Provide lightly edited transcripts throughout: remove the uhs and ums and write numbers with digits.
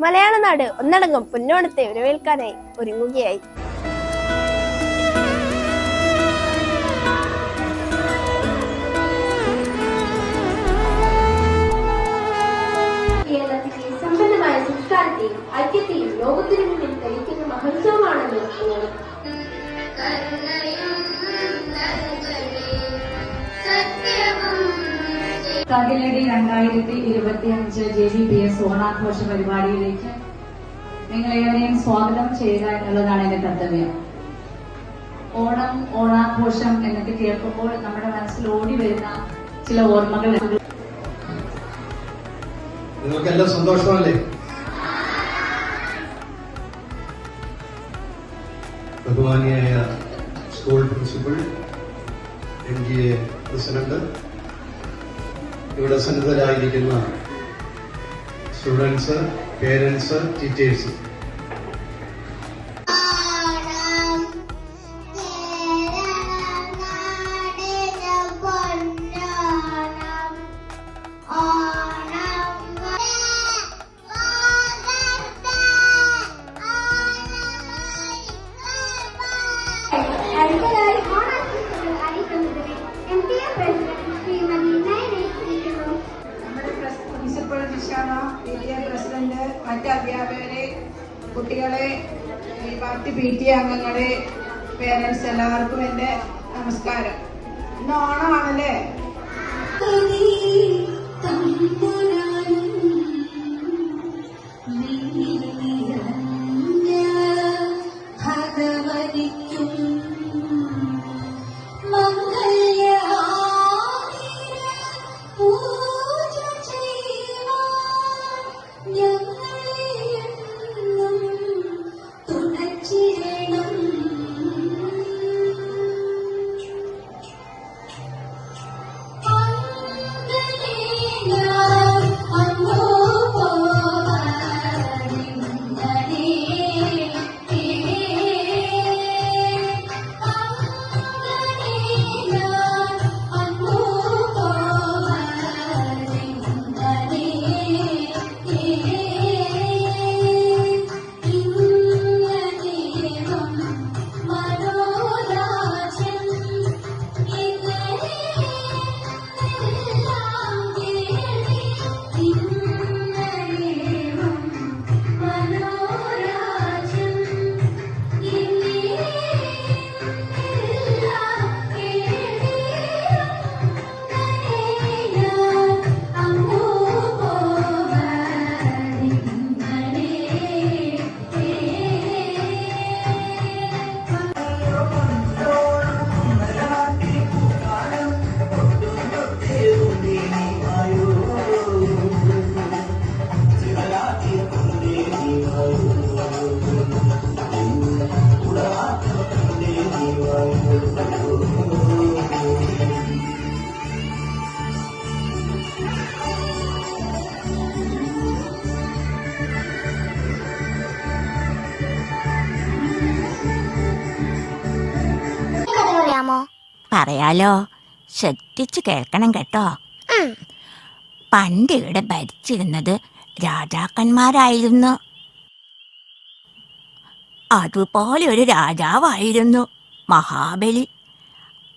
മലയാള നാട് ഒന്നടങ്കം പൊന്നോണത്തെ വരവേൽക്കാനായി ഒരുങ്ങുകയായി. കേരളത്തിലെ സമ്പന്നമായ സംസ്കാരത്തെയും ഐക്യത്തെയും ലോകത്തിനു മുന്നിൽ തെളിയിക്കുന്ന മഹോത്സവമാണല്ലോ ഓണം. 2025 JVPS ഓണാഘോഷ പരിപാടിയിലേക്ക് നിങ്ങളേവരെയും സ്വാഗതം ചെയ്യുക എന്നുള്ളതാണ് എന്റെ കർത്തവ്യം. ഓണം, ഓണാഘോഷം എന്നൊക്കെ കേൾക്കുമ്പോൾ നമ്മുടെ മനസ്സിൽ ഓടി വരുന്ന ചില ഓർമ്മകൾ. നിങ്ങൾക്കെല്ലാം സന്തോഷമല്ലേ? ബഹുമാനിയായ സ്കൂൾ പ്രിൻസിപ്പൽ, MGA പ്രസിഡന്റ്, ഇവിടെ സന്നിധരായിരിക്കുന്ന സ്റ്റുഡൻസ്, പേരൻസ്, ടീച്ചേഴ്സ്, പ്രസിഡന്റ്, മറ്റ് അധ്യാപകരെ, കുട്ടികളെ, പാർട്ടി PT അംഗങ്ങളെ, പേരൻസ്, എല്ലാവർക്കും എന്റെ നമസ്കാരം. ഇന്ന് ഓണമാണല്ലേ? പറയാലോ, ശ്രദ്ധിച്ചു കേൾക്കണം കേട്ടോ. പണ്ട് ഇവിടെ ഭരിച്ചിരുന്നത് രാജാക്കന്മാരായിരുന്നു. അതുപോലെ ഒരു രാജാവായിരുന്നു മഹാബലി.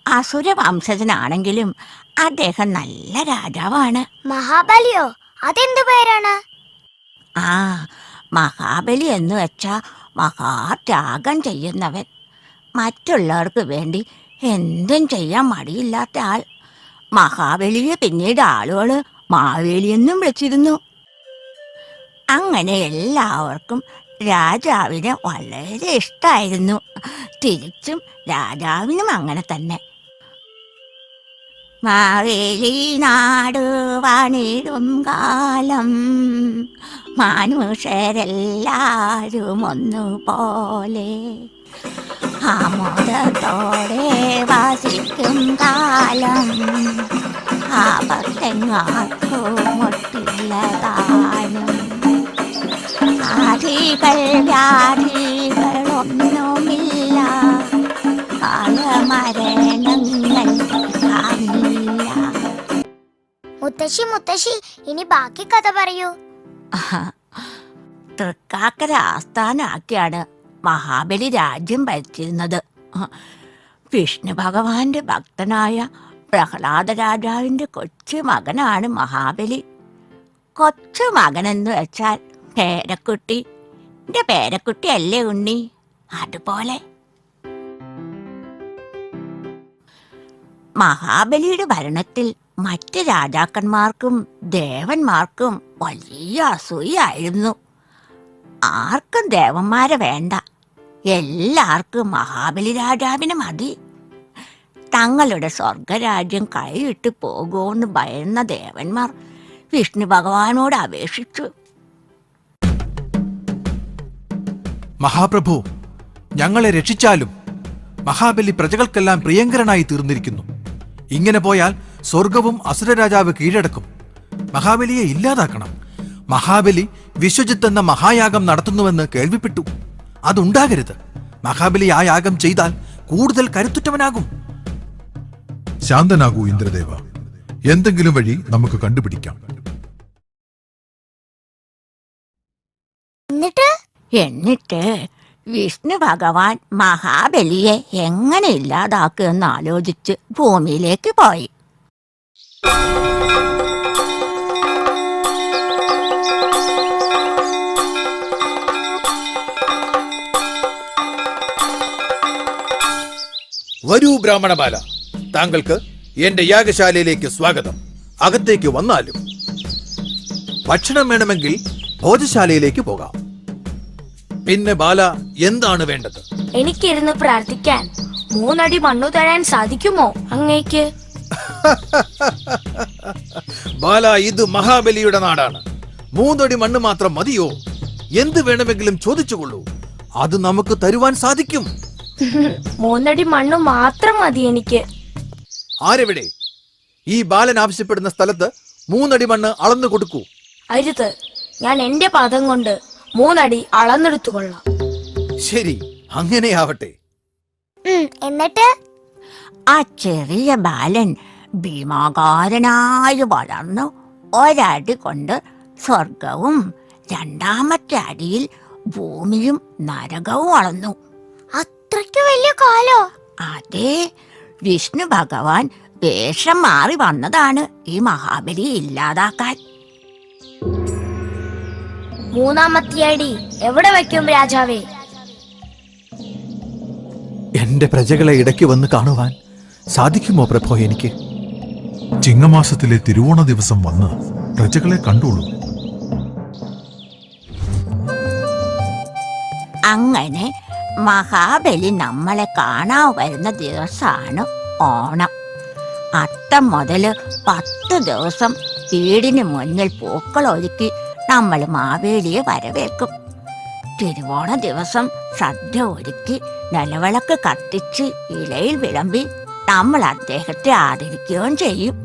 അസുര വംശജനാണെങ്കിലും അദ്ദേഹം നല്ല രാജാവാണ്. മഹാബലിയോ? അതെന്ത് പേരാണ്? മഹാബലി എന്ന് വെച്ചാ മഹാത്യാഗം ചെയ്യുന്നവൻ. മറ്റുള്ളവർക്ക് വേണ്ടി എന്തും ചെയ്യാൻ മടിയില്ലാത്ത ആൾ. മഹാബലിയെ പിന്നീട് ആളുകൾ മാവേലിയെന്നും വിളിച്ചിരുന്നു. അങ്ങനെ എല്ലാവർക്കും രാജാവിനെ വളരെ ഇഷ്ടമായിരുന്നു. തിരിച്ചും രാജാവിനും അങ്ങനെ തന്നെ. മാവേലി നാട് വാണിടും കാലം മനുഷ്യരെല്ലാരും ഒന്നുപോലെ ആമോദത്തോടെ വാസിക്കും കാലം ആപത്തെങ്ങാർക്കും ഒട്ടില്ലതാനും. ആധികൾ വ്യാധികളൊന്നുമില്ല, കാലമരണങ്ങൾ കാണില്ല. മുത്തശ്ശി, ഇനി ബാക്കി കഥ പറയൂ. തൃക്കാക്കര ആസ്ഥാനമാക്കിയാണ് മഹാബലി രാജ്യം ഭരിച്ചിരുന്നത്. വിഷ്ണു ഭഗവാന്റെ ഭക്തനായ പ്രഹ്ലാദ രാജാവിന്റെ കൊച്ചു മകനാണ് മഹാബലി. കൊച്ചു മകനെന്ന് വെച്ചാൽ പേരക്കുട്ടി. എന്റെ പേരക്കുട്ടി അല്ലേ ഉണ്ണി? അതുപോലെ മഹാബലിയുടെ ഭരണത്തിൽ മറ്റ് രാജാക്കന്മാർക്കും ദേവന്മാർക്കും വലിയ അസൂയായിരുന്നു. ആർക്കും ദേവന്മാരെ വേണ്ട, എല്ലാവർക്കും മഹാബലി രാജാവിന് മതി. തങ്ങളുടെ സ്വർഗരാജ്യം കൈവിട്ട് പോകുമെന്ന് ഭയന്ന ദേവന്മാർ വിഷ്ണു ഭഗവാനോട് അപേക്ഷിച്ചു. മഹാപ്രഭു, ഞങ്ങളെ രക്ഷിച്ചാലും. മഹാബലി പ്രജകൾക്കെല്ലാം പ്രിയങ്കരനായി തീർന്നിരിക്കുന്നു. ഇങ്ങനെ പോയാൽ സ്വർഗവും അസുരരാജാവ് കീഴടക്കും. മഹാബലിയെ ഇല്ലാതാക്കണം. മഹാബലി വിശ്വജിത്ത് എന്ന മഹായാഗം നടത്തുന്നുവെന്ന് കേൾവിപ്പെട്ടു. അതുണ്ടാകരുത്. മഹാബലി ആ യാഗം ചെയ്താൽ കൂടുതൽ കരുത്തുറ്റവനാകും. ശാന്തനാകൂ ഇന്ദ്രദേവ, എന്തെങ്കിലും വഴി നമുക്ക് കണ്ടുപിടിക്കാം. എന്നിട്ട് വിഷ്ണു ഭഗവാൻ മഹാബലിയെ എങ്ങനെ ഇല്ലാതാക്കുമെന്ന് ആലോചിച്ച് ഭൂമിയിലേക്ക് പോയി. വരൂ ബ്രാഹ്മണബാല, താങ്കൾക്ക് എന്റെ യാഗശാലയിലേക്ക് സ്വാഗതം. അകത്തേക്ക് വന്നാലും. ഭക്ഷണം വേണമെങ്കിൽ ഭോജശാലയിലേക്ക് പോകാം. പിന്നെ ബാല, എന്താണ് വേണ്ടത്? എനിക്കിരുന്ന് പ്രാർത്ഥിക്കാൻ 3 അടി മണ്ണു തരാൻ സാധിക്കുമോ അങ്ങേക്ക്? ബാല, ഇത് മഹാബലിയുടെ നാടാണ്. 3 അടി മണ്ണ് മാത്രം മതിയോ? എന്ത് വേണമെങ്കിലും ചോദിച്ചുകൊള്ളൂ, അത് നമുക്ക് തരുവാൻ സാധിക്കും. 3 അടി മണ്ണു മാത്രം മതി എനിക്ക്. ആരെവിടെ? ഈ ബാലൻ ആവശ്യപ്പെടുന്ന സ്ഥലത്ത് 3 അടി മണ്ണ് അളന്നു കൊടുക്കൂ. അരുത്, ഞാൻ എന്റെ പാദം കൊണ്ട് 3 അടി അളന്നെടുത്തുകൊള്ളാം. ശരി, അങ്ങനെയാവട്ടെ. എന്നിട്ട് ആ ചെറിയ ബാലൻ ഭീമാകാരനായി വളർന്നു. 1 അടി കൊണ്ട് സ്വർഗവും 2-ാമത്തെ അടിയിൽ ഭൂമിയും നരകവും അളന്നു. അത്രയ്ക്ക് വലിയ കാലോ? അതെ, വിഷ്ണു ഭഗവാൻ വേഷം മാറി വന്നതാണ് ഈ മഹാബലിയെ ഇല്ലാതാക്കാൻ. 3-ാമത്തെ അടി എവിടെ വയ്ക്കും രാജാവേ? എന്റെ പ്രജകളെ ഇടയ്ക്ക് വന്ന് കാണുവാൻ സാധിക്കുമോ പ്രഭോ? എനിക്ക് ചിങ്ങമാസത്തിലെ തിരുവോണ ദിവസം വന്ന് പ്രജകളെ കണ്ടോളൂ. അങ്ങനെ മഹാബലി നമ്മളെ കാണാൻ വരുന്ന ദിവസമാണ് ഓണം. അത്തം മുതൽ 10 ദിവസം വീടിന് മുന്നിൽ പൂക്കൾ ഒരുക്കി നമ്മൾ മാവേലിയെ വരവേൽക്കും. തിരുവോണ ദിവസം സദ്യ ഒരുക്കി നിലവിളക്ക് കത്തിച്ച് ഇലയിൽ വിളമ്പി നമ്മൾ അദ്ദേഹത്തെ ആദരിക്കുകയും ചെയ്യും.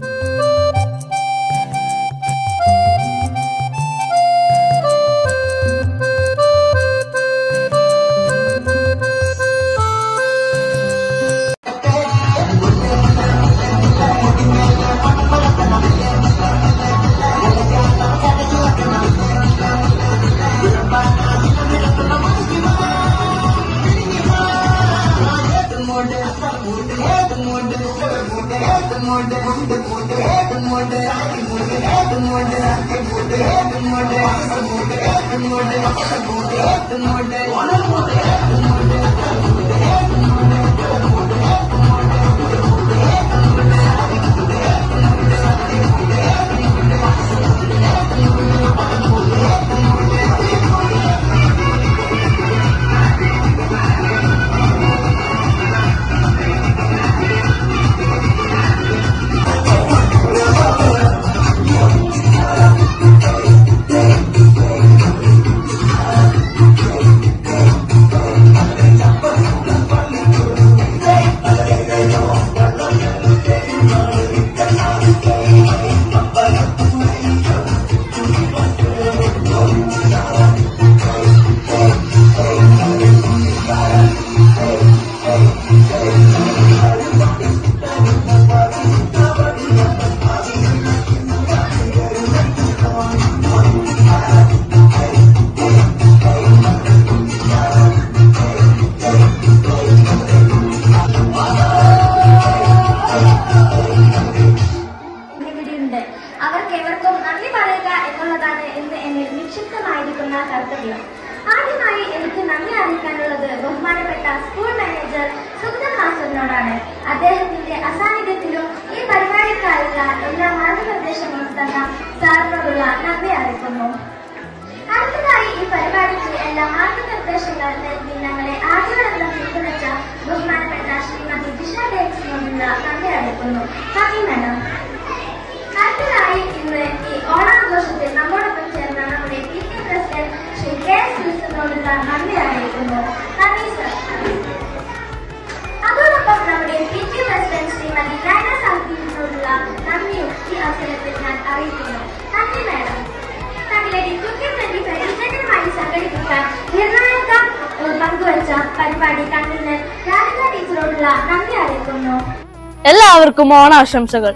നിർവഹിക്കുന്ന കർത്തവ്യം. ആദ്യമായി എനിക്ക് നന്ദി അറിയിക്കാനുള്ളത് ബഹുമാനപ്പെട്ട സ്കൂൾ മാനേജർ സുഗത മാസ്റ്ററിനോടാണ്. അദ്ദേഹത്തിന്റെ അസാന്നിധ്യത്തിലും ഈ പരിപാടിക്കായുള്ള എല്ലാ മാർഗനിർദ്ദേശങ്ങളും തന്ന സാറിനോടുള്ള നന്ദി അറിയിക്കുന്നു. അടുത്തതായി ഈ പരിപാടിക്ക് എല്ലാ മാർഗനിർദ്ദേശങ്ങൾ നൽകി ഞങ്ങളെ ആദ്യവടം പിന്തുണച്ച ബഹുമാനപ്പെട്ട ശ്രീമതി ജിഷ ഡേക്സിനോടുള്ള നന്ദി അറിയിക്കുന്നു. നന്ദി മാഡം. അടുത്തതായി ഇന്ന് ഈ ഓണാഘോഷത്തിൽ നമ്മോടൊപ്പം ചേർന്ന നമ്മുടെ PTA പ്രസിഡന്റ് ശ്രീ KS വിൽസനോടുള്ള നന്ദി അറിയിക്കുന്നു. നന്ദി സർ. അതോടൊപ്പം നമ്മുടെ PTA പ്രസിഡന്റ് ശ്രീമതി ലൈന സാഹിബിനോടുള്ള നന്ദിയും ഈ അവസരത്തിൽ ഞാൻ അറിയിക്കുന്നു. നന്ദി മാഡം. തങ്ങളുടെ വിജയകരമായി സംഘടിപ്പിക്കാൻ നിർണായക പങ്കുവച്ച പരിപാടി കൺവീനർ രാധിക ടീച്ചറോടുള്ള നന്ദി അറിയിക്കുന്നു. എല്ലാവർക്കും ഓണാശംസകൾ.